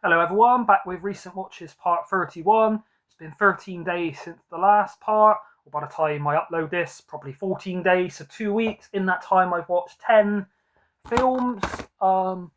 Hello everyone, back with Recent Watches part 31. It's been 13 days since the last part, or by the time I upload this, probably 14 days, so 2 weeks. In that time I've watched 10 films. Start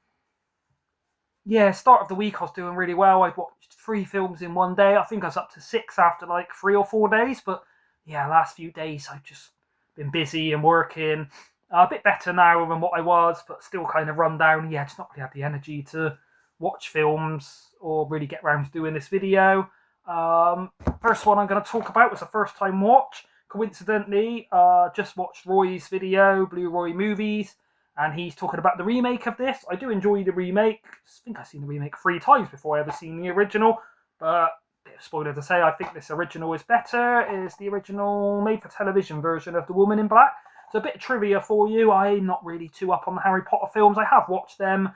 of the week I was doing really well. I'd watched 3 films in one day. I think I was up to 6 after like 3 or 4 days, but yeah, last few days I've just been busy and working. A bit better now than what I was, but still kind of run down. Yeah, just not really had the energy to watch films or really get around to doing this video. First one I'm going to talk about was a first time watch. Coincidentally, just watched Roy's video, Blue Roy Movies, and he's talking about the remake of this. I do enjoy the remake. I think I've seen the remake 3 times before I ever seen the original, but bit of spoiler to say, I think this original is better. Is the original made-for-television version of The Woman in Black. So a bit of trivia for you. I'm not really too up on the Harry Potter films. I have watched them,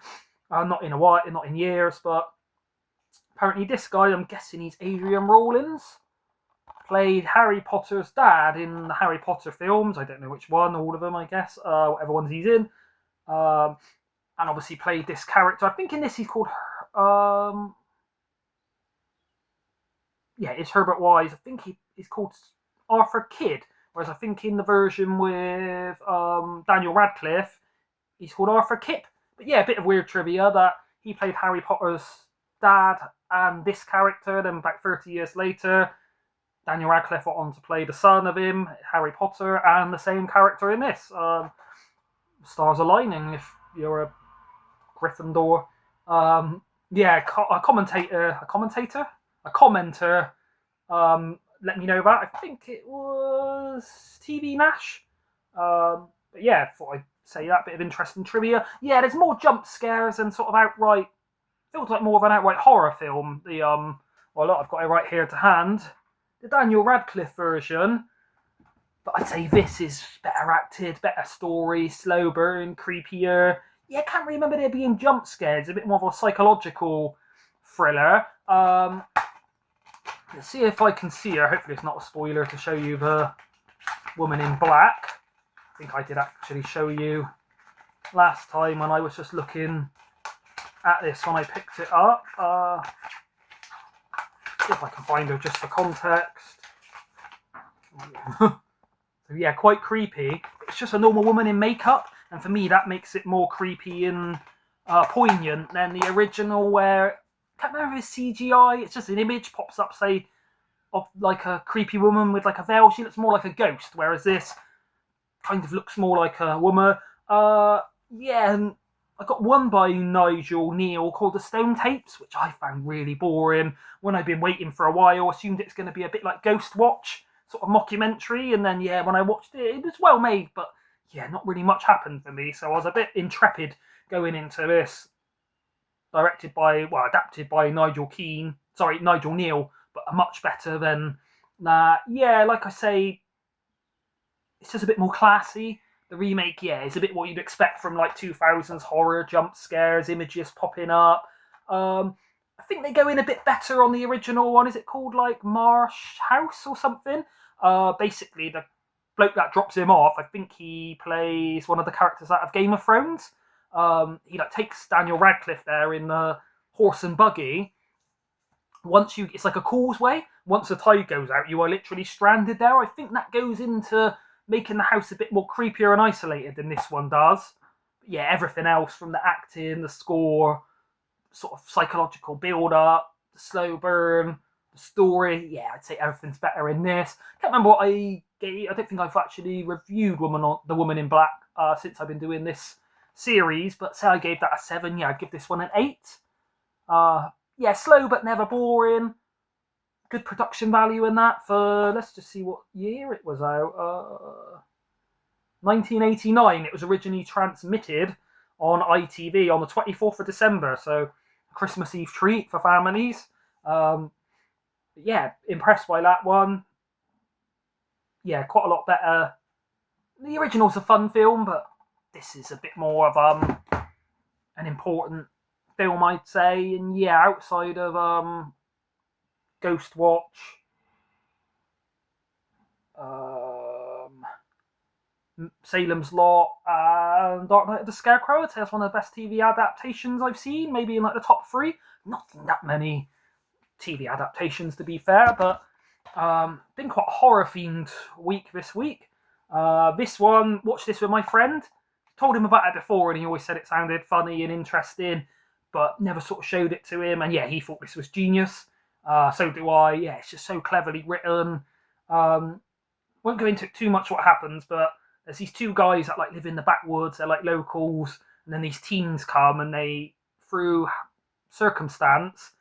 not in a while, not in years, but apparently this guy, I'm guessing he's Adrian Rawlins, played Harry Potter's dad in the Harry Potter films. I don't know which one, all of them, I guess, whatever ones he's in. And obviously played this character. I think in this he's called, it's Herbert Wise. I think he's called Arthur Kidd. Whereas I think in the version with Daniel Radcliffe, he's called Arthur Kip. But yeah, a bit of weird trivia that he played Harry Potter's dad and this character. Then about 30 years later, Daniel Radcliffe went on to play the son of him, Harry Potter, and the same character in this. Stars aligning if you're a Gryffindor. A commenter. Let me know that. I think it was TV Nash. But yeah, thought I'd say that bit of interesting trivia. Yeah, there's more jump scares and sort of outright. Feels like more of an outright horror film. I've got it right here to hand. The Daniel Radcliffe version. But I'd say this is better acted, better story, slow burn, creepier. Yeah, I can't really remember there being jump scares. A bit more of a psychological thriller. Let's see if I can see her. Hopefully it's not a spoiler to show you the Woman in Black. I think I did actually show you last time when I was just looking at this when I picked it up. See if I can find her just for context. So yeah, quite creepy. It's just a normal woman in makeup, and for me that makes it more creepy and poignant than the original where, I can't remember if it's CGI, it's just an image pops up, say, of like a creepy woman with like a veil. She looks more like a ghost, whereas this kind of looks more like a woman. And I got one by Nigel Neal called The Stone Tapes, which I found really boring. When I've been waiting for a while, assumed it's going to be a bit like Ghost Watch, sort of mockumentary, and then when I watched it, it was well made, but not really much happened for me, so I was a bit intrepid going into this. Adapted by Nigel Neal, but much better than that. Like I say, it's just a bit more classy. The remake, is a bit what you'd expect from like 2000s horror, jump scares, images popping up. I think they go in a bit better on the original one. Is it called like Marsh House or something? Basically, the bloke that drops him off, I think he plays one of the characters out of Game of Thrones. He takes Daniel Radcliffe there in the horse and buggy. It's like a causeway. Once the tide goes out, you are literally stranded there. I think that goes into making the house a bit more creepier and isolated than this one does. But everything else from the acting, the score, sort of psychological build-up, the slow burn, the story. I'd say everything's better in this. Can't remember what I gave. I don't think I've actually reviewed The Woman in Black since I've been doing this series, but say I gave that a 7. I'd give this one an 8. Slow but never boring. Good production value in that for, let's just see what year it was out. 1989. It was originally transmitted on ITV on the 24th of December, so Christmas Eve treat for families. Impressed by that one. Quite a lot better. The original's a fun film, but this is a bit more of an important film, I'd say. And outside of Ghost Watch, Salem's Lot, and Dark Knight of the Scarecrow. I'd say that's one of the best TV adaptations I've seen, maybe in like the top 3. Not that many TV adaptations, to be fair, but been quite a horror-themed week this week. This one, watched this with my friend. Told him about it before, and he always said it sounded funny and interesting, but never sort of showed it to him. And yeah, he thought this was genius. So do I. Yeah, it's just so cleverly written. Won't go into too much what happens, but there's these 2 guys that like live in the backwoods. They're like locals, and then these teens come, and they, through circumstance,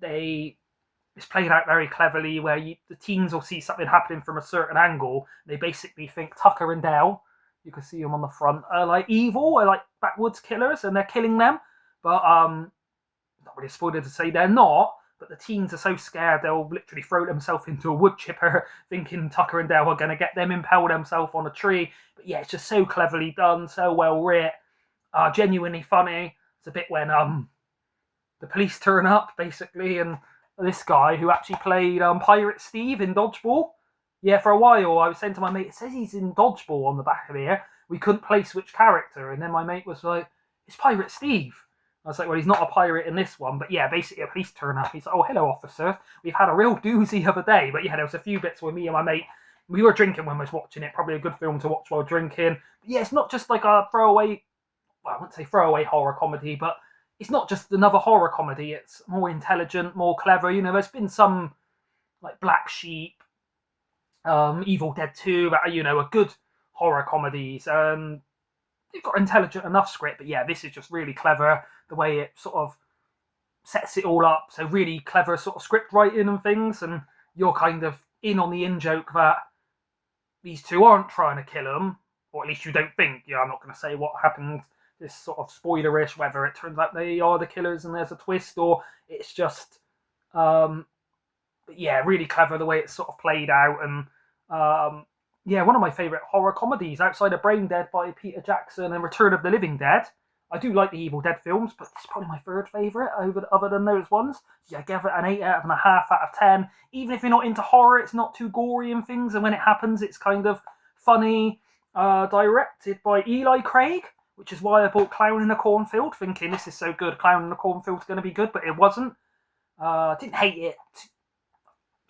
it's played out very cleverly where the teens will see something happening from a certain angle. They basically think Tucker and Dale, you can see them on the front, are like evil, are like backwoods killers, and they're killing them. But not really a spoiler to say they're not. But the teens are so scared they'll literally throw themselves into a wood chipper, thinking Tucker and Dale are going to get them, impale themselves on a tree. But yeah, it's just so cleverly done, so well writ, genuinely funny. It's a bit when the police turn up basically, and this guy who actually played Pirate Steve in Dodgeball. Yeah, for a while I was saying to my mate, it says he's in Dodgeball on the back of here. We couldn't place which character, and then my mate was like, it's Pirate Steve. I was like, well, he's not a pirate in this one, but yeah, basically a police turn up. He's like, oh, hello, officer. We've had a real doozy of a day. But yeah, there was a few bits where me and my mate, we were drinking when we was watching it. Probably a good film to watch while drinking. But yeah, it's not just like a throwaway, well, I wouldn't say throwaway horror comedy, but it's not just another horror comedy. It's more intelligent, more clever. You know, there's been some like Black Sheep, Evil Dead 2, that are, you know, are good horror comedies. They've got intelligent enough script, but yeah, this is just really clever. The way it sort of sets it all up. So really clever sort of script writing and things, and you're kind of in on the in-joke that these 2 aren't trying to kill them, or at least you don't think. Yeah, I'm not going to say what happened, this sort of spoilerish, whether it turns out they are the killers and there's a twist, or it's just, but yeah, really clever the way it's sort of played out. And yeah, one of my favourite horror comedies outside of Brain Dead by Peter Jackson and Return of the Living Dead. I do like the Evil Dead films, but it's probably my 3rd favourite other than those ones. Yeah, I give it an 8.5 out of 10. Even if you're not into horror, it's not too gory and things, and when it happens, it's kind of funny. Directed by Eli Craig, which is why I bought Clown in the Cornfield, thinking this is so good, Clown in the Cornfield's going to be good, but it wasn't. Didn't hate it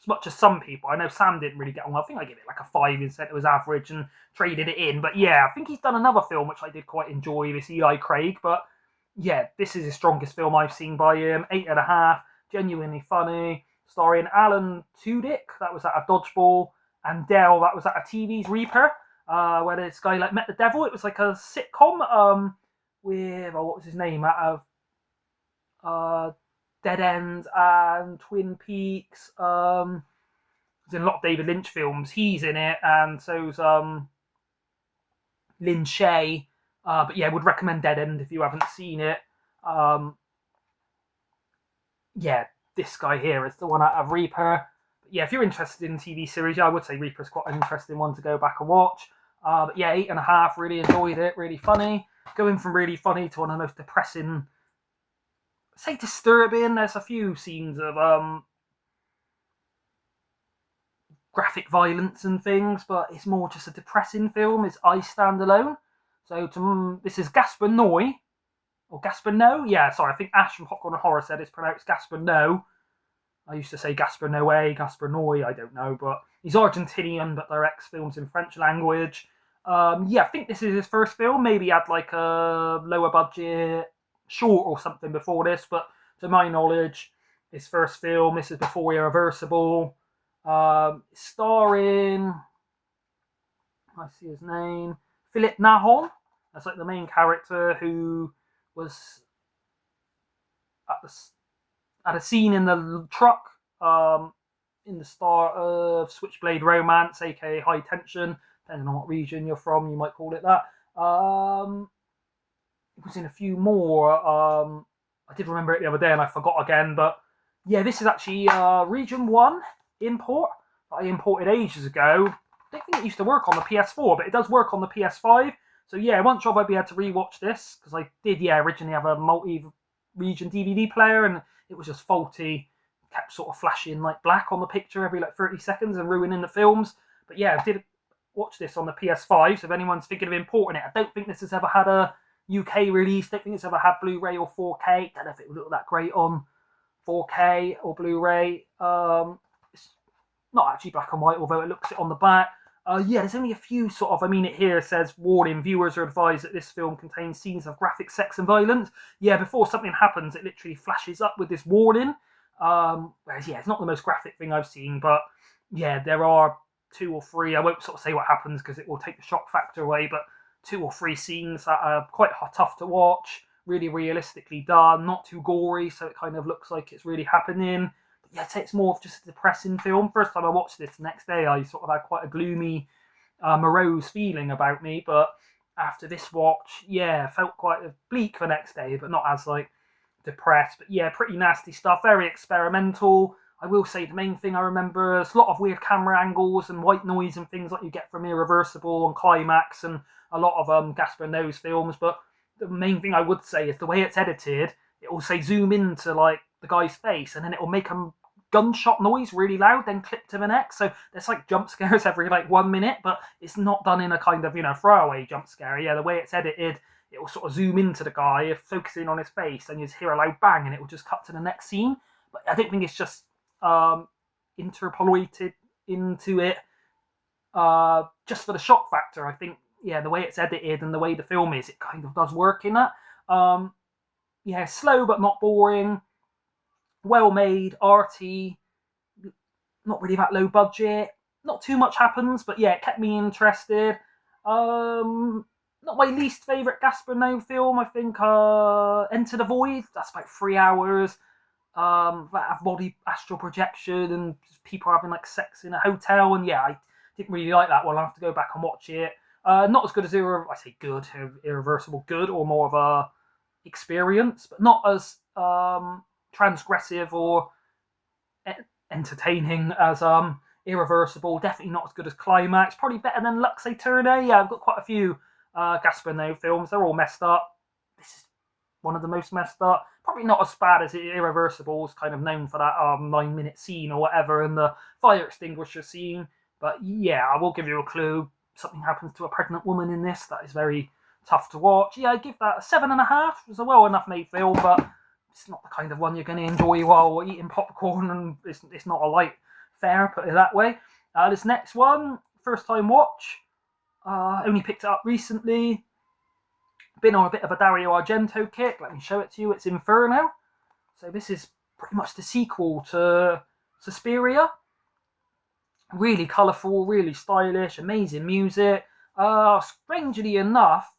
as much as some people. I know Sam didn't really get on. I think I gave it like a 5 and said it was average and traded it in. But yeah, I think he's done another film which I did quite enjoy, this Eli Craig. But yeah, this is the strongest film I've seen by him. 8.5, genuinely funny. Starring Alan Tudyk, that was out of Dodgeball, and Dell, that was out of TV's Reaper, where this guy like met the devil. It was like a sitcom with, what was his name, out of Dead End and Twin Peaks. He's in a lot of David Lynch films. He's in it, and so's Lin Shaye. But yeah, would recommend Dead End if you haven't seen it. Yeah, this guy here is the one out of Reaper. But yeah, if you're interested in TV series, yeah, I would say Reaper's quite an interesting one to go back and watch. But yeah, 8.5, really enjoyed it, really funny. Going from really funny to one of the most depressing, say disturbing. There's a few scenes of graphic violence and things, but it's more just a depressing film. It's I Stand Alone. So this is Gaspar Noé, or Gaspar No. Yeah, sorry, I think Ash from Popcorn and Horror said it's pronounced Gaspar No. I used to say Gaspar Noé, Gaspar Noé, I don't know, but he's Argentinian but directs films in French language. Yeah, I think this is his first film. Maybe he had like a lower budget short or something before this, but to my knowledge, his first film. This is before Irreversible. Starring, I see his name, Philip Nahon. That's like the main character who was at a scene in the truck in the start of Switchblade Romance, aka High Tension. Depending on what region you're from, you might call it that. It was in a few more. I did remember it the other day and I forgot again, but yeah, this is actually Region 1 import that I imported ages ago. I don't think it used to work on the PS4, but it does work on the PS5. So yeah, one job I'd be able to rewatch this, because I did, originally have a multi-region DVD player, and it was just faulty. Kept sort of flashing like black on the picture every like 30 seconds and ruining the films. But yeah, I did watch this on the PS5, so if anyone's thinking of importing it, I don't think this has ever had a UK release. Don't think it's ever had Blu-ray or 4K. Don't know if it would look that great on 4K or Blu-ray. It's not actually black and white, although it looks it on the back. There's only a few sort of, it here says, warning, viewers are advised that this film contains scenes of graphic sex and violence. Yeah, before something happens, it literally flashes up with this warning. Whereas, it's not the most graphic thing I've seen, but yeah, there are 2 or 3, I won't sort of say what happens because it will take the shock factor away, but 2 or 3 scenes that are quite tough to watch, really realistically done, not too gory, so it kind of looks like it's really happening. I'd say it's more of just a depressing film. First time I watched this, the next day I sort of had quite a gloomy, morose feeling about me, but after this watch, felt quite bleak the next day, but not as, depressed. But pretty nasty stuff, very experimental. I will say the main thing I remember is a lot of weird camera angles and white noise and things like you get from Irreversible and Climax and a lot of Gaspar Noé's films, but the main thing I would say is the way it's edited, it will say zoom into, the guy's face, and then it will make a gunshot noise really loud, then clip to the next. So there's jump scares every 1 minute, but it's not done in a kind of throwaway jump scare. The way it's edited, it will sort of zoom into the guy, focusing on his face, and you just hear a loud bang, and it will just cut to the next scene. But I don't think it's just interpolated into it just for the shock factor. I think the way it's edited and the way the film is, it kind of does work in that. Slow but not boring. Well made, arty, not really that low budget. Not too much happens, but it kept me interested. Not my least favourite Gaspar Noé film. I think Enter the Void. That's about 3 hours. That have body astral projection and people having sex in a hotel. And I didn't really like that one. I'll have to go back and watch it. Not as good as Irreversible good, or more of a experience, but not as transgressive or entertaining as Irreversible. Definitely not as good as Climax. Probably better than Lux Aeterna. I've got quite a few Gaspar Noé films. They're all messed up. This is one of the most messed up. Probably not as bad as Irreversible. Is kind of known for that 9-minute scene or whatever, and the fire extinguisher scene. But I will give you a clue. Something happens to a pregnant woman in this that is very tough to watch. I give that a 7.5. It's a well enough made film, but it's not the kind of one you're going to enjoy while eating popcorn, and it's not a light fare, put it that way. This next one, first time watch. Only picked it up recently. Been on a bit of a Dario Argento kick. Let me show it to you. It's Inferno. So this is pretty much the sequel to Suspiria. Really colourful, really stylish, amazing music. Strangely enough,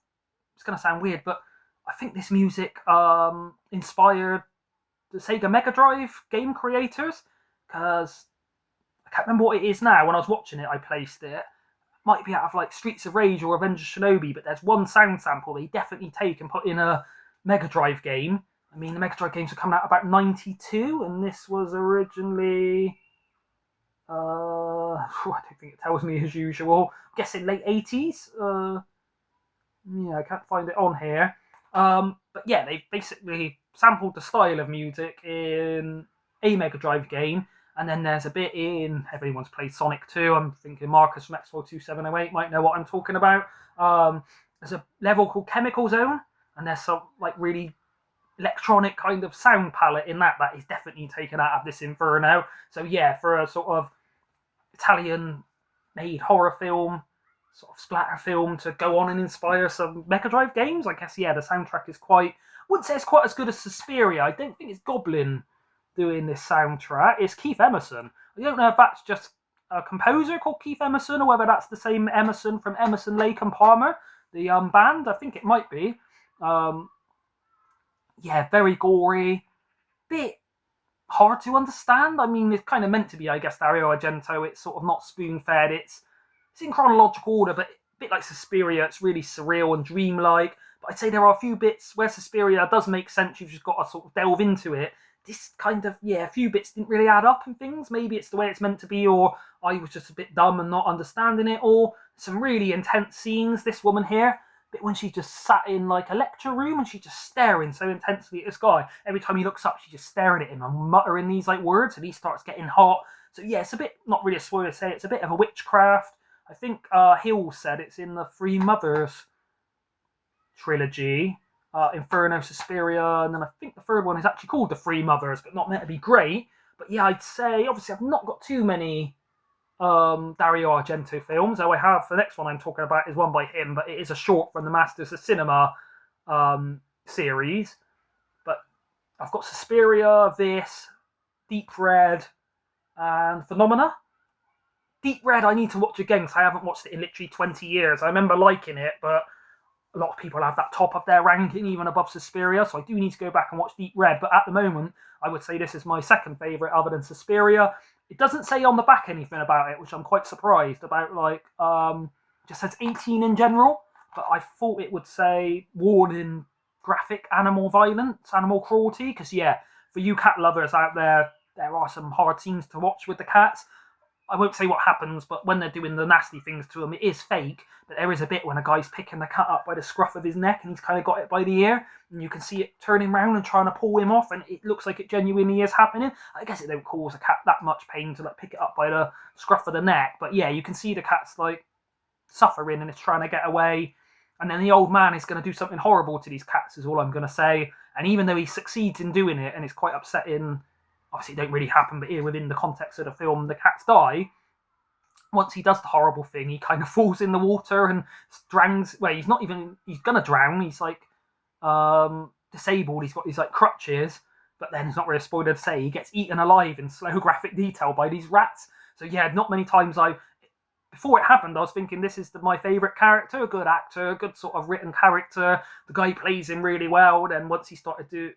it's going to sound weird, but I think this music inspired the Sega Mega Drive game creators, because I can't remember what it is now. When I was watching it, I placed it. Might be out of Streets of Rage or Revenge of Shinobi, but there's one sound sample they definitely take and put in a Mega Drive game. The Mega Drive games were coming out about 92, and this was originally... I don't think it tells me as usual. I'm guessing late 80s. I can't find it on here. But they basically sampled the style of music in a Mega Drive game, and then there's a bit in, everyone's played Sonic 2, I'm thinking Marcus from X4 2708 might know what I'm talking about. There's a level called Chemical Zone, and there's some really electronic kind of sound palette in that is definitely taken out of this Inferno. So for a sort of Italian made horror film, sort of splatter film, to go on and inspire some Mega Drive games, I guess the soundtrack is I wouldn't say it's quite as good as Suspiria. I don't think it's Goblin doing this soundtrack. It's Keith Emerson. I don't know if that's just a composer called Keith Emerson, or whether that's the same Emerson from Emerson, Lake and Palmer, the band. I think it might be. Very gory, bit hard to understand. It's kind of meant to be, I guess, Dario Argento. It's sort of not spoon-fed. It's in chronological order, but a bit like Suspiria, it's really surreal and dreamlike. But I'd say there are a few bits where Suspiria does make sense. You've just got to sort of delve into it. This kind of, a few bits didn't really add up and things. Maybe it's the way it's meant to be, or I was just a bit dumb and not understanding it, or some really intense scenes. This woman here, bit when she just sat in a lecture room and she's just staring so intensely at this guy. Every time he looks up, she's just staring at him and muttering these words, and he starts getting hot. So it's a bit, not really a spoiler to say, it's a bit of a witchcraft. I think Hill said it's in the Three Mothers trilogy, Inferno, Suspiria, and then I think the third one is actually called The Three Mothers, but not meant to be great. But yeah, I'd say, obviously, I've not got too many Dario Argento films, though I have, the next one I'm talking about is one by him, but it is a short from the Masters of Cinema series. But I've got Suspiria, this, Deep Red, and Phenomena. Deep Red I need to watch again because I haven't watched it in literally 20 years. I remember liking it, but a lot of people have that top of their ranking, even above Suspiria, so I do need to go back and watch Deep Red. But at the moment, I would say this is my second favourite other than Suspiria. It doesn't say on the back anything about it, which I'm quite surprised about. Like, just says 18 in general, but I thought it would say warning graphic animal violence, animal cruelty, because yeah, for you cat lovers out there, there are some hard scenes to watch with the cats. I won't say what happens, but when they're doing the nasty things to them, it is fake. But there is a bit when a guy's picking the cat up by the scruff of his neck and he's kind of got it by the ear, and you can see it turning around and trying to pull him off, and it looks like it genuinely is happening. I guess it don't cause a cat that much pain to like pick it up by the scruff of the neck, but yeah, you can see the cat's like suffering and it's trying to get away. And then the old man is going to do something horrible to these cats, is all I'm going to say. And even though he succeeds in doing it, and it's quite upsetting, obviously it don't really happen, but here within the context of the film, the cats die. Once he does the horrible thing, he kind of falls in the water and drowns. Well, he's not even, he's going to drown. He's like disabled. He's got these like crutches, but then it's not really a spoiler to say he gets eaten alive in slow graphic detail by these rats. So yeah, not many times before it happened, I was thinking this is my favourite character, a good actor, a good sort of written character. The guy plays him really well. Then once he started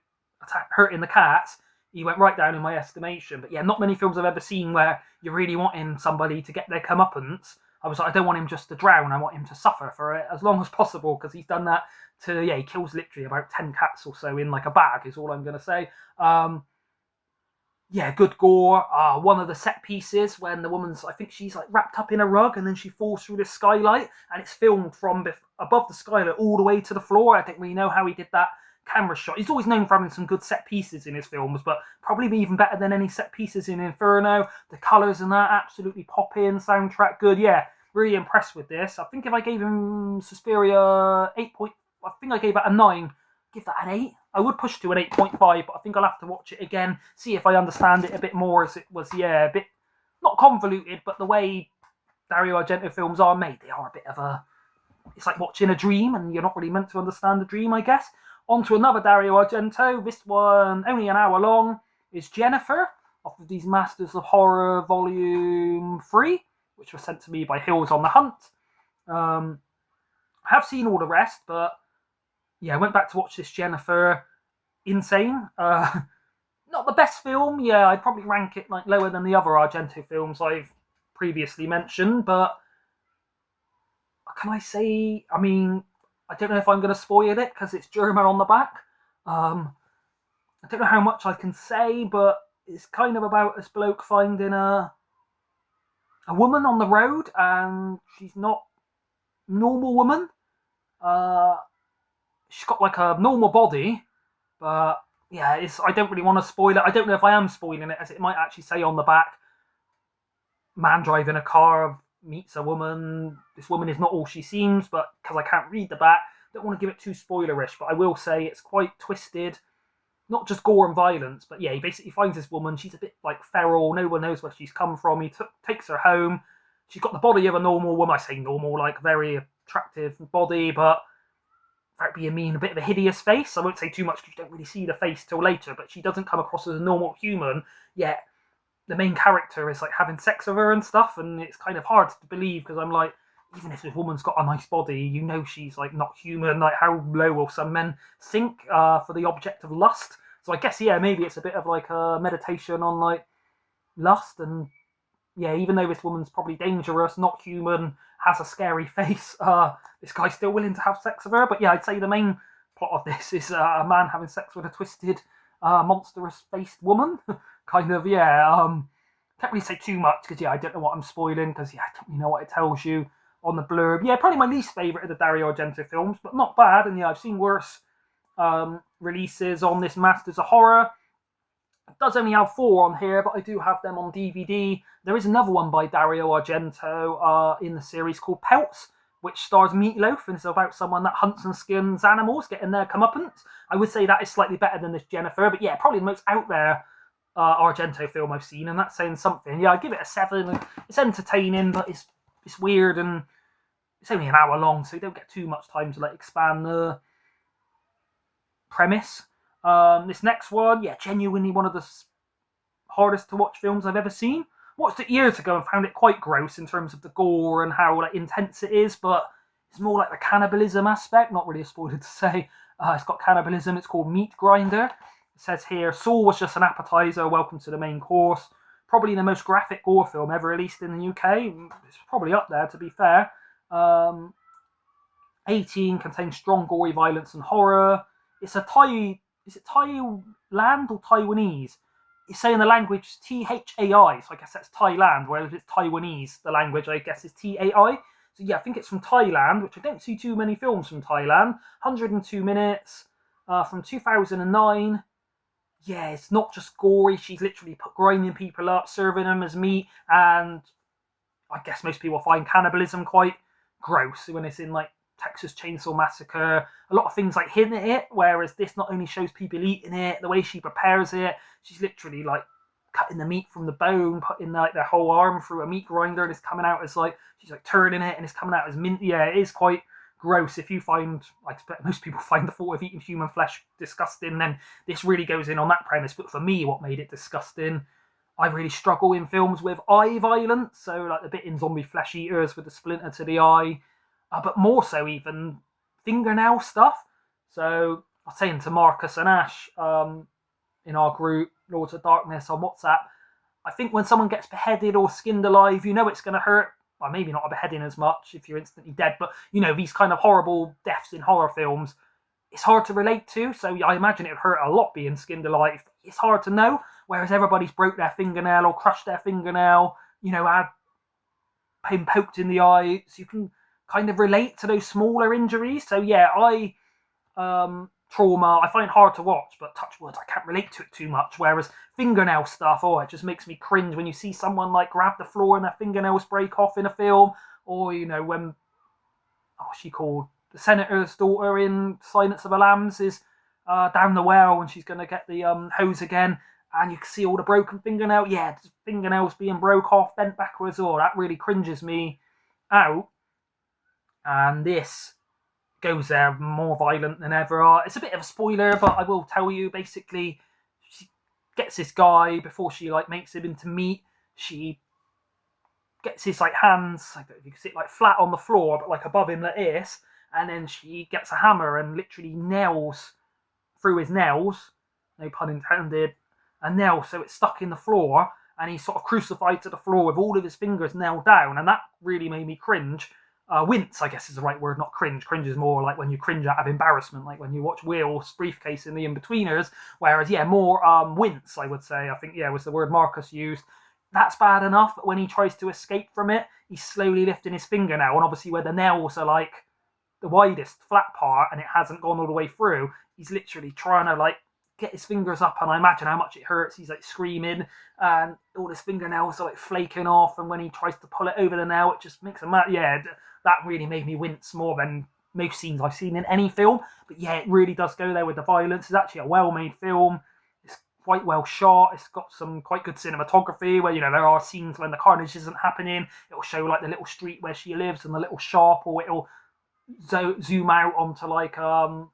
hurting the cats, he went right down in my estimation. But yeah, not many films I've ever seen where you're really wanting somebody to get their comeuppance. I was like, I don't want him just to drown. I want him to suffer for it as long as possible, because he's done that he kills literally about 10 cats or so in like a bag, is all I'm going to say. Yeah, good gore. One of the set pieces when the woman's, I think she's like wrapped up in a rug and then she falls through the skylight, and it's filmed from above the skylight all the way to the floor. I don't really know how he did that camera shot. He's always known for having some good set pieces in his films, but probably even better than any set pieces in Inferno. The colours and that absolutely pop in. Soundtrack good. Yeah, really impressed with this. I think if I gave him Suspiria 8 point, I think I gave that a 9. Give that an 8. I would push to an 8.5, but I think I'll have to watch it again, see if I understand it a bit more, as it was, yeah, a bit, not convoluted, but the way Dario Argento films are made, they are a bit of a, it's like watching a dream, and you're not really meant to understand the dream, I guess. On to another Dario Argento, this one only an hour long, is Jennifer, off of these Masters of Horror Volume 3, which was sent to me by Hills on the Hunt. I have seen all the rest, but yeah, I went back to watch this Jennifer. Insane. Not the best film. Yeah, I'd probably rank it like lower than the other Argento films I've previously mentioned, but can I say, I mean, I don't know if I'm going to spoil it because it's German on the back. I don't know how much I can say, but it's kind of about this bloke finding a woman on the road, and she's not a normal woman. She's got like a normal body, but yeah, I don't really want to spoil it. I don't know if I am spoiling it, as it might actually say on the back, man driving a car meets a woman. This woman is not all she seems, but because I can't read the back, I don't want to give it too spoilerish, but I will say it's quite twisted. Not just gore and violence, but yeah, he basically finds this woman. She's a bit like feral. No one knows where she's come from. He takes her home. She's got the body of a normal woman. I say normal, like very attractive body, but without being mean, a bit of a hideous face. I won't say too much because you don't really see the face till later, but she doesn't come across as a normal human, yet the main character is like having sex with her and stuff, and it's kind of hard to believe because I'm like, even if this woman's got a nice body, you know she's like not human. Like, how low will some men sink for the object of lust? So I guess, yeah, maybe it's a bit of like a meditation on like lust, and yeah, even though this woman's probably dangerous, not human, has a scary face, this guy's still willing to have sex with her. But yeah, I'd say the main plot of this is a man having sex with a twisted, monstrous-faced woman. Kind of, yeah. Can't really say too much because, yeah, I don't know what I'm spoiling because, yeah, I don't really know what it tells you on the blurb. Yeah, probably my least favourite of the Dario Argento films, but not bad. And yeah, I've seen worse releases on this Masters of Horror. It does only have 4 on here, but I do have them on DVD. There is another one by Dario Argento in the series called Pelts, which stars Meatloaf, and it's about someone that hunts and skins animals, getting their comeuppance. I would say that is slightly better than this Jennifer, but yeah, probably the most out there Argento film I've seen, and that's saying something. Yeah, I give it a 7. It's entertaining, but it's weird, and it's only an hour long, so you don't get too much time to like expand the premise. This next one, yeah, genuinely one of the hardest to watch films I've ever seen. Watched it years ago and found it quite gross in terms of the gore and how like intense it is, but it's more like the cannibalism aspect. Not really a spoiler to say. It's got cannibalism. It's called Meat Grinder. It says here, Saul was just an appetizer. Welcome to the main course. Probably the most graphic gore film ever released in the UK. It's probably up there, to be fair. 18, contains strong gory violence and horror. It's a Thai. Is it Thailand or Taiwanese? It's saying the language THAI, so I guess that's Thailand, whereas it's Taiwanese, the language I guess is TAI. So yeah, I think it's from Thailand, which I don't see too many films from Thailand. 102 minutes, from 2009. Yeah, it's not just gory, she's literally grinding people up, serving them as meat, and I guess most people find cannibalism quite gross when it's in like Texas Chainsaw Massacre. A lot of things like hidden it, whereas this not only shows people eating it, the way she prepares it, she's literally like cutting the meat from the bone, putting like their whole arm through a meat grinder, and it's coming out as like she's like turning it, and it's coming out as mint. Yeah, it is quite gross. If you find, I expect most people find the thought of eating human flesh disgusting, then this really goes in on that premise. But for me, what made it disgusting, I really struggle in films with eye violence, so like the bit in Zombie Flesh Eaters with the splinter to the eye, but more so even fingernail stuff. So I was saying to Marcus and Ash in our group, Lords of Darkness on WhatsApp, I think when someone gets beheaded or skinned alive, you know it's going to hurt. Well, maybe not a beheading as much if you're instantly dead, but you know, these kind of horrible deaths in horror films, it's hard to relate to. So I imagine it would hurt a lot being skinned alive. It's hard to know. Whereas everybody's broke their fingernail or crushed their fingernail, you know, had been poked in the eye, so you can kind of relate to those smaller injuries. So yeah, trauma I find hard to watch, but touch wood, I can't relate to it too much. Whereas fingernail stuff, it just makes me cringe when you see someone like grab the floor and their fingernails break off in a film, or you know when she called the senator's daughter in Silence of the Lambs is down the well and she's going to get the hose again, and you can see all the broken fingernail. Yeah, fingernails being broke off, bent backwards. That really cringes me out. And this goes there more violent than ever. It's a bit of a spoiler, but I will tell you, basically, she gets this guy before she like makes him into meat. She gets his like hands, I don't know if you can see it, like flat on the floor, but like above him like this, and then she gets a hammer and literally nails through his nails, no pun intended, a nail so it's stuck in the floor, and he's sort of crucified to the floor with all of his fingers nailed down, and that really made me cringe. Wince, I guess is the right word, not cringe. Cringe is more like when you cringe out of embarrassment, like when you watch Will's Briefcase in The Inbetweeners, whereas, yeah, more wince, I would say. I think, yeah, was the word Marcus used. That's bad enough, but when he tries to escape from it, he's slowly lifting his fingernail, and obviously where the nails are like the widest flat part and it hasn't gone all the way through, he's literally trying to like get his fingers up, and I imagine how much it hurts. He's like screaming, and all his fingernails are like flaking off, and when he tries to pull it over the nail, it just makes him mad. Yeah, that really made me wince more than most scenes I've seen in any film. But yeah, it really does go there with the violence. It's actually a well-made film. It's quite well shot. It's got some quite good cinematography where, you know, there are scenes when the carnage isn't happening. It'll show like the little street where she lives and the little shop, or it'll zoom out onto like probably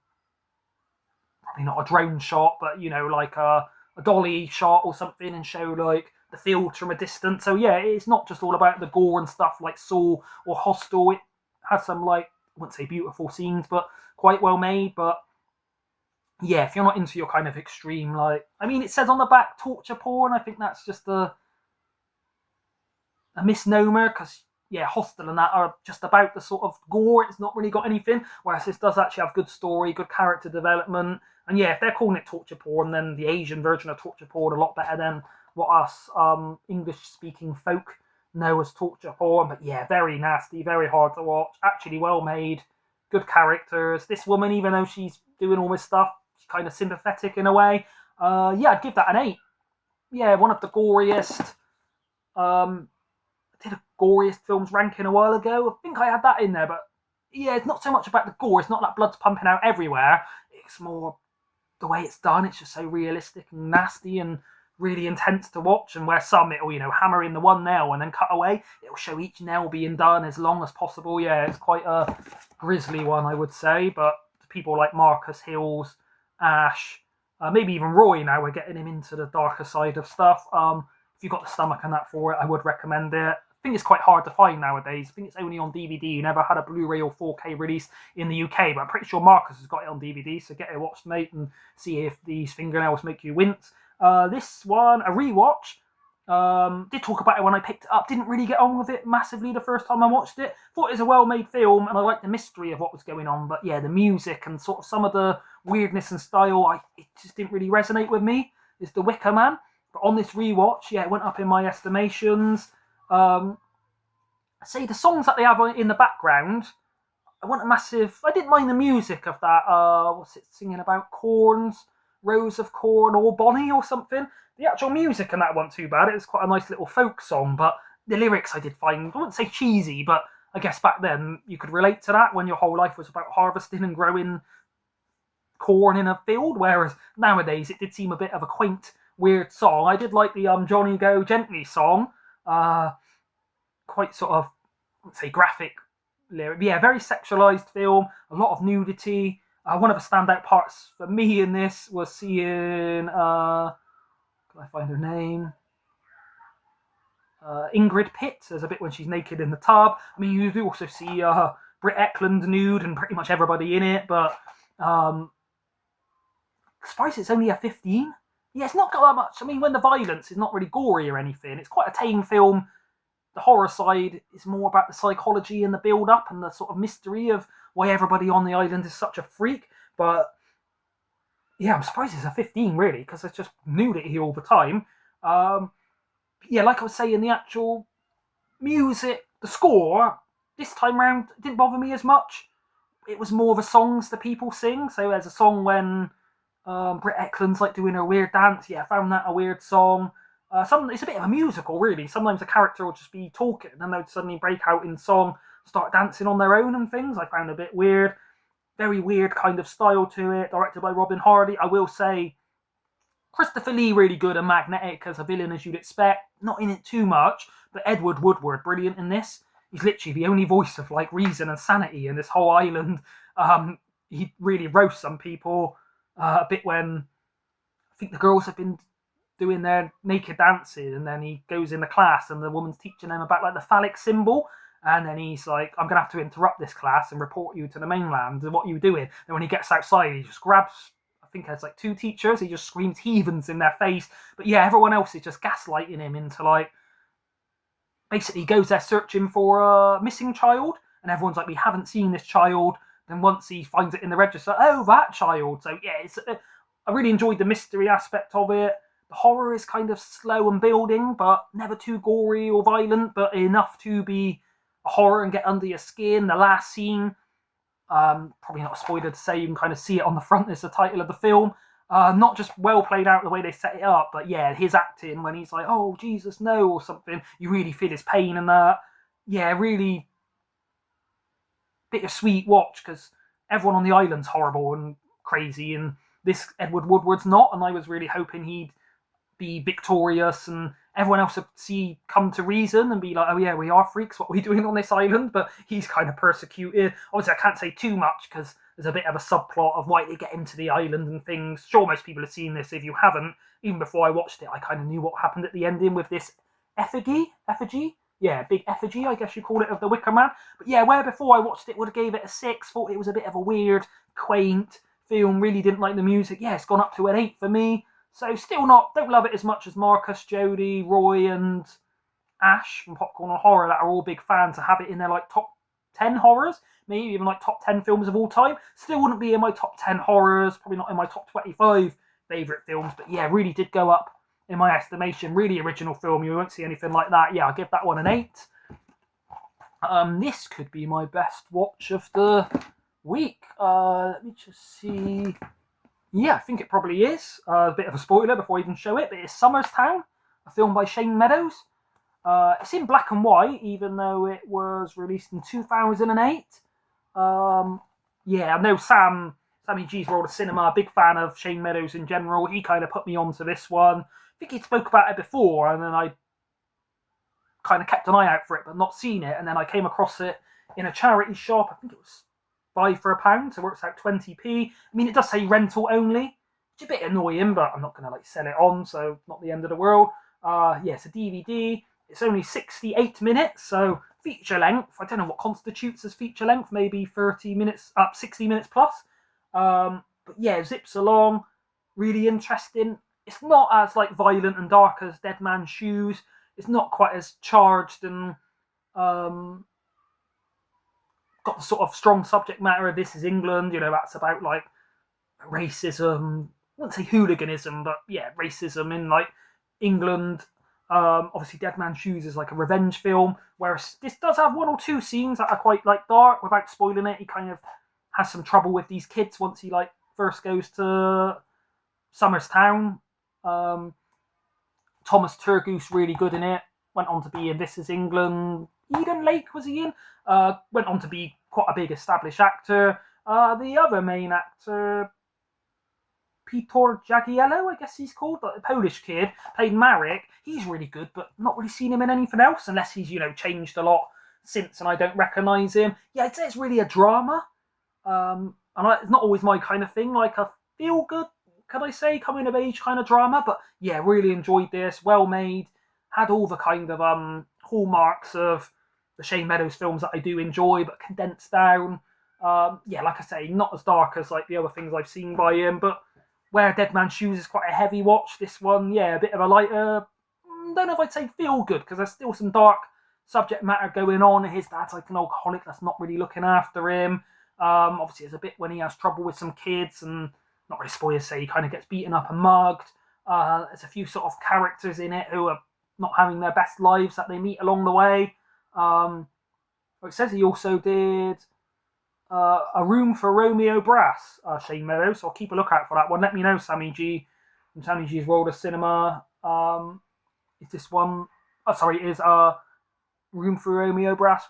not a drone shot, but you know, like a dolly shot or something, and show like the fields from a distance. So yeah, it's not just all about the gore and stuff like Saw or Hostel. It has some, like, I wouldn't say beautiful scenes, but quite well made. But yeah, if you're not into your kind of extreme, like, I mean, it says on the back torture porn. I think that's just a misnomer, because yeah, Hostel and that are just about the sort of gore. It's not really got anything, whereas this does actually have good story, good character development. And yeah, if they're calling it torture porn, then the Asian version of torture porn a lot better than what us English-speaking folk know as torture porn. But yeah, very nasty, very hard to watch, actually well made, good characters. This woman, even though she's doing all this stuff, she's kind of sympathetic in a way. Yeah, I'd give that an 8. one of the goriest. I did a goriest films ranking a while ago. I think I had that in there, but yeah, it's not so much about the gore. It's not like blood's pumping out everywhere. It's more the way it's done. It's just so realistic and nasty and really intense to watch. And where some it'll hammer in the one nail and then cut away, it'll show each nail being done as long as possible. Yeah, it's quite a grisly one, I would say. But people like Marcus Hills, Ash, maybe even Roy now, we're getting him into the darker side of stuff. If you've got the stomach and that for it, I would recommend it. I think it's quite hard to find nowadays. I think it's only on DVD. Never had a Blu-ray or 4K release in the UK, but I'm pretty sure Marcus has got it on DVD, so get it watched, mate, and see if these fingernails make you wince. This one, a rewatch. Did talk about it when I picked it up. Didn't really get on with it massively the first time I watched it. Thought it was a well-made film, and I liked the mystery of what was going on. But yeah, the music and sort of some of the weirdness and style, it just didn't really resonate with me. Is The Wicker Man. But on this rewatch, yeah, it went up in my estimations. Say the songs that they have in the background, I didn't mind the music of that, what's it singing about? Corns, Rose of Corn or Bonnie or something. The actual music in that wasn't too bad. It was quite a nice little folk song, but the lyrics I did find, I wouldn't say cheesy, but I guess back then you could relate to that when your whole life was about harvesting and growing corn in a field, whereas nowadays it did seem a bit of a quaint, weird song. I did like the Johnny Go Gently song. Quite sort of, let's say, graphic lyric. Yeah, very sexualized film, a lot of nudity. One of the standout parts for me in this was seeing, can I find her name? Ingrid Pitt. There's a bit when she's naked in the tub. I mean, you do also see Britt Ekland nude and pretty much everybody in it, but I suppose it's only a 15. Yeah, it's not got that much. I mean, when the violence is not really gory or anything, it's quite a tame film. The horror side is more about the psychology and the build-up and the sort of mystery of why everybody on the island is such a freak. But yeah, I'm surprised it's a 15, really, because it's just nudity all the time. Yeah, like I was saying, the actual music, the score, this time round didn't bother me as much. It was more the songs the people sing. So there's a song when Britt Ekland's like doing her weird dance. Yeah, I found that a weird song. It's a bit of a musical, really. Sometimes a character will just be talking, and then they'll suddenly break out in song, start dancing on their own and things. I found a bit weird. Very weird kind of style to it. Directed by Robin Hardy. I will say, Christopher Lee really good and magnetic as a villain, as you'd expect. Not in it too much, but Edward Woodward brilliant in this. He's literally the only voice of like reason and sanity in this whole island. He really roasts some people. A bit when I think the girls have been doing their naked dancing, and then he goes in the class and the woman's teaching them about like the phallic symbol, and then he's like, I'm gonna have to interrupt this class and report you to the mainland. What are you doing? And when he gets outside, he just grabs, I think there's like 2 teachers, he just screams heathens in their face. But yeah, everyone else is just gaslighting him into like, basically he goes there searching for a missing child, and everyone's like, we haven't seen this child. Then once he finds it in the register, oh, that child. So yeah, I really enjoyed the mystery aspect of it. The horror is kind of slow and building, but never too gory or violent, but enough to be a horror and get under your skin. The last scene, probably not a spoiler to say, you can kind of see it on the front. It's the title of the film. Not just well played out the way they set it up, but yeah, his acting when he's like, oh, Jesus, no, or something. You really feel his pain and that. Yeah, really bittersweet watch, because everyone on the island's horrible and crazy, and this Edward Woodward's not, and I was really hoping he'd be victorious and everyone else would come to reason and be like, oh yeah, we are freaks, what are we doing on this island? But he's kind of persecuted. Obviously I can't say too much because there's a bit of a subplot of why they get into the island and things. Sure, most people have seen this. If you haven't, even before I watched it, I kind of knew what happened at the ending with this effigy? Yeah, big effigy, I guess you call it, of the Wicker Man. But yeah, where before I watched it would have gave it a 6, thought it was a bit of a weird, quaint film, really didn't like the music. Yeah, it's gone up to an 8 for me. So still don't love it as much as Marcus, Jodie, Roy and Ash from Popcorn and Horror that are all big fans to have it in their like top 10 horrors, maybe even like top 10 films of all time. Still wouldn't be in my top 10 horrors, probably not in my top 25 favourite films, but yeah, really did go up in my estimation. Really original film, you won't see anything like that. Yeah, I'll give that one an 8. This could be my best watch of the week. Let me just see. Yeah, I think it probably is. A bit of a spoiler before I even show it, but it's Summerstown, a film by Shane Meadows. It's in black and white, even though it was released in 2008. Yeah, I know Sammy G's World of Cinema, big fan of Shane Meadows in general. He kind of put me onto this one. I think he spoke about it before, and then I kind of kept an eye out for it, but not seen it. And then I came across it in a charity shop. I think it was £5 for £1, so it works out 20p. I mean, it does say rental only, which is a bit annoying, but I'm not going to like sell it on, so not the end of the world. Yeah, it's a DVD. It's only 68 minutes, so feature length. I don't know what constitutes as feature length, maybe 30 minutes, 60 minutes plus. But yeah, zips along, really interesting. It's not as like violent and dark as Dead Man's Shoes. It's not quite as charged and got the sort of strong subject matter of This Is England. You know, that's about like racism. I wouldn't say hooliganism, but yeah, racism in like England. Obviously, Dead Man's Shoes is like a revenge film, whereas this does have one or two scenes that are quite like dark. Without spoiling it, he kind of has some trouble with these kids once he like first goes to Summerstown. Thomas Turgoose really good in it. Went on to be in This Is England. Eden Lake was he in? Went on to be quite a big established actor. The other main actor, Piotr Jagiello, I guess he's called, the Polish kid, played Marek. He's really good, but not really seen him in anything else, unless he's, changed a lot since and I don't recognise him. Yeah, I'd say it's really a drama. And it's not always my kind of thing, like a feel-good, could I say, coming-of-age kind of drama. But yeah, really enjoyed this, well-made, had all the kind of hallmarks of the Shane Meadows films that I do enjoy, but condensed down. Yeah, like I say, not as dark as like the other things I've seen by him, but where Dead Man's Shoes is quite a heavy watch, this one, yeah, a bit of a lighter, don't know if I'd say feel good, because there's still some dark subject matter going on. His dad's like an alcoholic that's not really looking after him. Obviously, there's a bit when he has trouble with some kids, and not really spoilers say he kind of gets beaten up and mugged. There's a few sort of characters in it who are not having their best lives that they meet along the way. It says he also did A Room for Romeo Brass, Shane Meadows, so I'll keep a lookout for that one. Let me know, Sammy G, from Sammy G's World of Cinema. Is this one? Oh, sorry, it is Room for Romeo Brass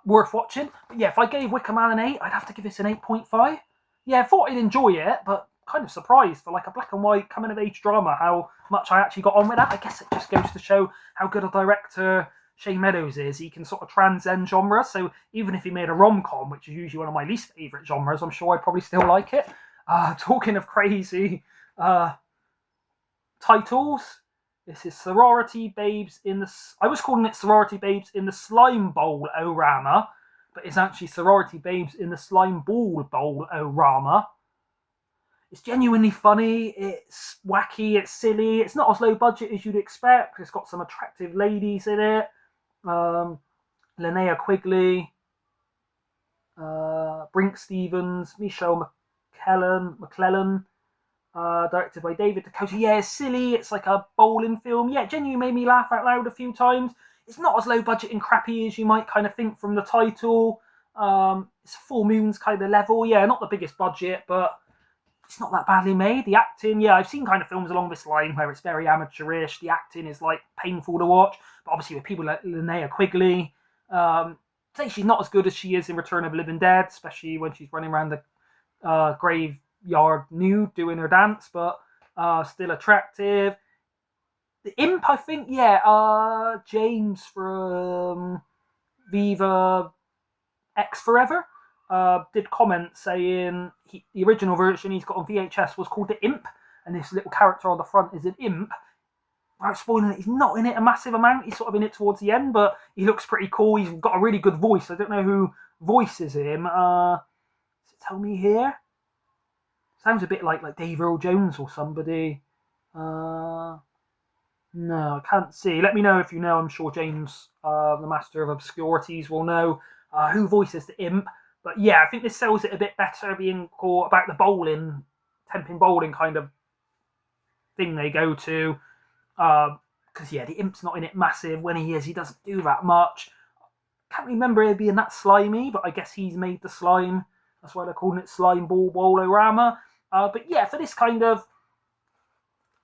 worth watching. But yeah, if I gave Wicker Man an 8, I'd have to give this an 8.5. Yeah, I thought I'd enjoy it, but kind of surprised for like a black and white coming of age drama how much I actually got on with that. I guess it just goes to show how good a director Shane Meadows is. He can sort of transcend genres, so even if he made a rom-com, which is usually one of my least favourite genres, I'm sure I'd probably still like it. Talking of crazy titles, this is Sorority Babes in the... I was calling it Sorority Babes in the Slime Bowl O-Rama, but it's actually Sorority Babes in the Slime Ball Bowl O-Rama. It's genuinely funny, it's wacky, it's silly, it's not as low budget as you'd expect, it's got some attractive ladies in it. Linnea Quigley, Brink Stevens, Michelle McClellan, directed by David Dakota. Yeah, it's silly, it's like a bowling film. Yeah, it genuinely made me laugh out loud a few times. It's not as low budget and crappy as you might kind of think from the title. It's Full Moon's kind of level. Yeah, not the biggest budget, but it's not that badly made. The acting, yeah, I've seen kind of films along this line where it's very amateurish. The acting is like painful to watch, but obviously with people like Linnea Quigley, say she's not as good as she is in Return of the Living Dead, especially when she's running around the graveyard nude doing her dance, but still attractive. The Imp, I think, yeah, James from Viva X Forever. Did comment saying the original version he's got on VHS was called The Imp, and this little character on the front is an imp. Without spoiling it, he's not in it a massive amount. He's sort of in it towards the end, but he looks pretty cool. He's got a really good voice. I don't know who voices him. Does it tell me here? Sounds a bit like Dave Earl Jones or somebody. No, I can't see. Let me know if you know. I'm sure James, the Master of Obscurities, will know who voices the Imp. But yeah, I think this sells it a bit better, being called about the bowling, temping bowling kind of thing they go to. Because yeah, the Imp's not in it massive. When he is, he doesn't do that much. Can't remember it being that slimy, but I guess he's made the slime. That's why they're calling it Slime Ball Bowl-O-Rama. But yeah, for this kind of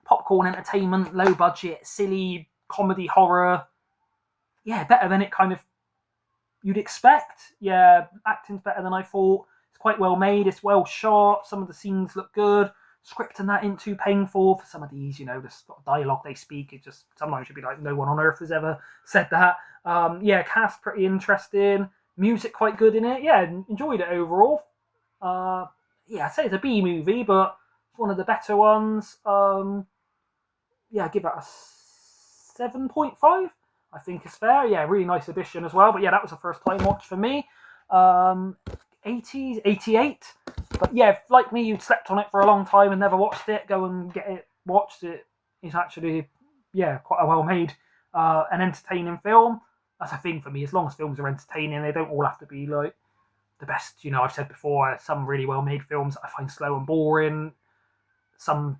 popcorn entertainment, low budget, silly comedy horror, yeah, better than it kind of you'd expect. Yeah, acting's better than I thought. It's quite well made. It's well shot. Some of the scenes look good. Script and that ain't too painful for some of these. The sort of dialogue they speak. It just sometimes you'd be like, no one on earth has ever said that. Yeah, cast pretty interesting. Music quite good in it. Yeah, enjoyed it overall. Yeah, I'd say it's a B movie, but it's one of the better ones. Yeah, I give it a 7.5. I think is fair. Yeah, really nice addition as well. But yeah, that was a first time watch for me. 80s, 88. But yeah, like me, you'd slept on it for a long time and never watched it. Go and get it watched. It is actually, yeah, quite a well made and entertaining film. That's a thing for me. As long as films are entertaining, they don't all have to be like the best. I've said before, some really well made films that I find slow and boring. Some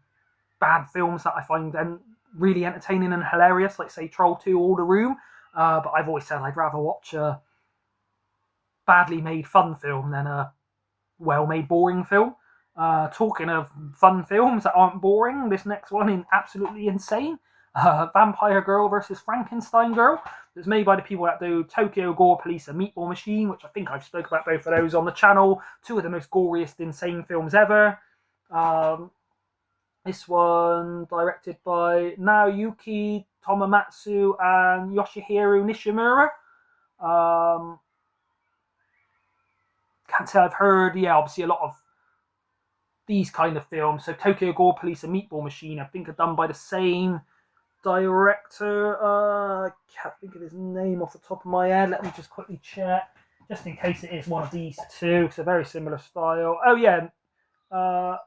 bad films that I find really entertaining and hilarious, like say Troll 2 or The Room. But I've always said I'd rather watch a badly made fun film than a well-made boring film. Talking of fun films that aren't boring, this next one is absolutely insane. Vampire Girl versus Frankenstein Girl. It's made by the people that do Tokyo Gore Police and Meatball Machine, which I think I've spoken about both of those on the channel. Two of the most goriest, insane films ever. This one directed by Naoyuki Tomomatsu and Yoshihiro Nishimura. Can't say I've heard, obviously a lot of these kind of films. So Tokyo Gore Police and Meatball Machine, I think, are done by the same director. I can't think of his name off the top of my head. Let me just quickly check, just in case it is one of these two. It's a very similar style. Oh yeah, Yoshihiro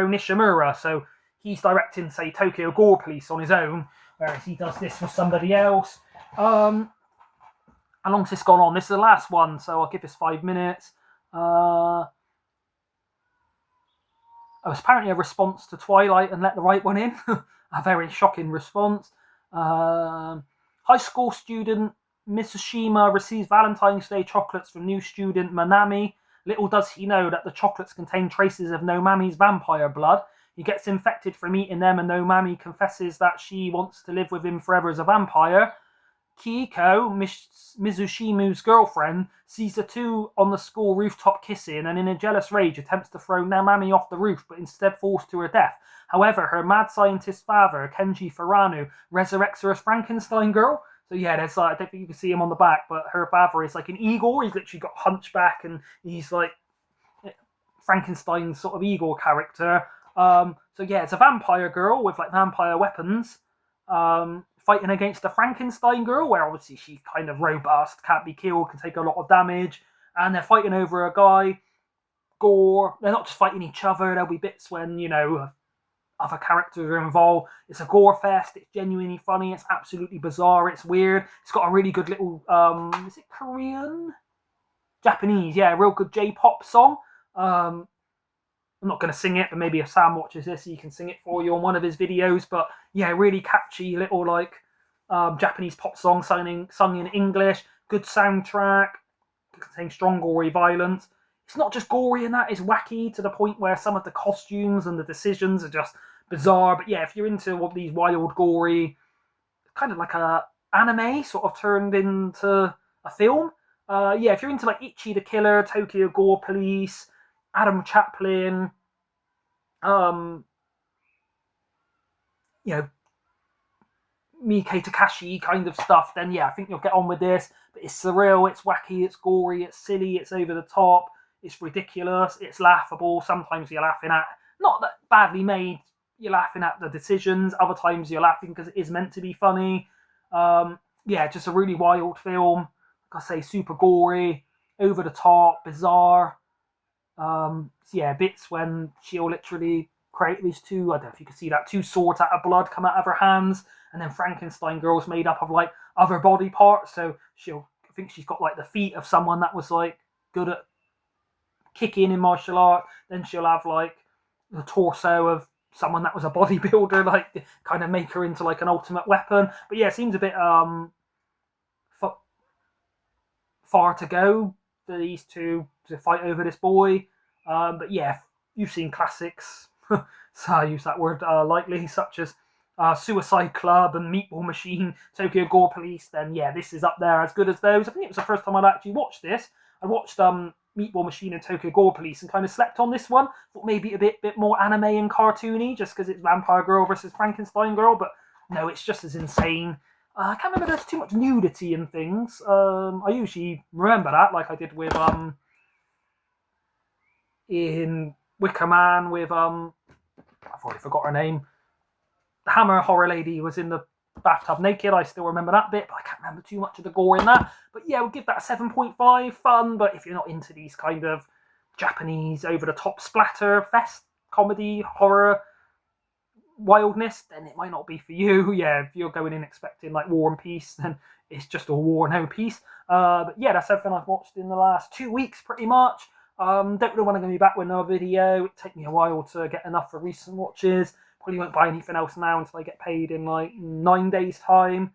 Nishimura. So he's directing, say, Tokyo Gore Police on his own, whereas he does this with somebody else. How long's this gone on? This is the last one, so I'll give this 5 minutes. It was apparently a response to Twilight and Let the Right One In. A very shocking response. High school student Mitsushima receives Valentine's Day chocolates from new student Manami. Little does he know that the chocolates contain traces of Nomami's vampire blood. He gets infected from eating them, and Nomami confesses that she wants to live with him forever as a vampire. Kiiko, Mizushimu's girlfriend, sees the two on the school rooftop kissing and in a jealous rage attempts to throw Nomami off the roof, but instead falls to her death. However, her mad scientist father, Kenji Furano, resurrects her as Frankenstein Girl. So yeah, there's I don't think you can see him on the back, but her father is like an Igor. He's literally got hunchback and he's like Frankenstein's sort of Igor character. So yeah, it's a vampire girl with like vampire weapons. Fighting against the Frankenstein Girl, where obviously she's kind of robust, can't be killed, can take a lot of damage, and they're fighting over a guy, gore. They're not just fighting each other, there'll be bits when, other characters are involved. It's a gore fest, it's genuinely funny, it's absolutely bizarre, it's weird. It's got a really good little, is it Korean? Japanese, yeah, real good J-pop song. I'm not going to sing it, but maybe if Sam watches this, he can sing it for you on one of his videos. But yeah, really catchy little Japanese pop song sung in English. Good soundtrack. Contains strong gory violence. It's not just gory in that; it's wacky to the point where some of the costumes and the decisions are just bizarre. But yeah, if you're into these wild, gory, kind of like a anime sort of turned into a film. Yeah, if you're into like Ichi the Killer, Tokyo Gore Police, Adam Chaplin, Miike Takashi kind of stuff, then yeah, I think you'll get on with this. But it's surreal, it's wacky, it's gory, it's silly, it's over the top, it's ridiculous, it's laughable. Sometimes you're laughing at, not that badly made, you're laughing at the decisions. Other times you're laughing because it is meant to be funny. Yeah, just a really wild film. Like I say, super gory, over the top, bizarre. So yeah, bits when she'll literally create these two, I don't know if you can see that, two swords out of blood come out of her hands, and then Frankenstein Girl's made up of like other body parts. So I think she's got like the feet of someone that was like good at kicking in martial art. Then she'll have like the torso of someone that was a bodybuilder, like kind of make her into like an ultimate weapon. But yeah, it seems a bit far to go for these two to fight over this boy. But yeah, you've seen classics, so I use that word lightly, such as Suicide Club and Meatball Machine, Tokyo Gore Police, then yeah, this is up there as good as those. I think it was the first time I'd actually watched this. I watched Meatball Machine and Tokyo Gore Police and kind of slept on this one. Thought maybe a bit more anime and cartoony, just because it's Vampire Girl versus Frankenstein Girl, but no, it's just as insane. I can't remember there's too much nudity and things. I usually remember that, like I did with in Wicker Man with I've already forgot her name. The Hammer horror lady was in the bathtub naked. I still remember that bit, but I can't remember too much of the gore in that. But yeah, we'll give that a 7.5. Fun, but if you're not into these kind of Japanese over-the-top splatter fest comedy horror wildness, then it might not be for you. Yeah, if you're going in expecting like War and Peace, then it's just all war, no peace. But yeah, that's everything I've watched in the last 2 weeks, pretty much. Don't know when I'm going to be back with another video. It take me a while to get enough for recent watches. Probably won't buy anything else now until I get paid in like 9 days' time.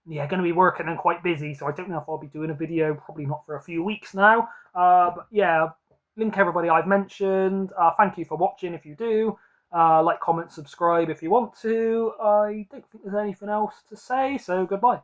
Yeah, going to be working and quite busy, so I don't know if I'll be doing a video. Probably not for a few weeks now. But yeah, link everybody I've mentioned. Thank you for watching if you do. Like, comment, subscribe if you want to. I don't think there's anything else to say, so goodbye.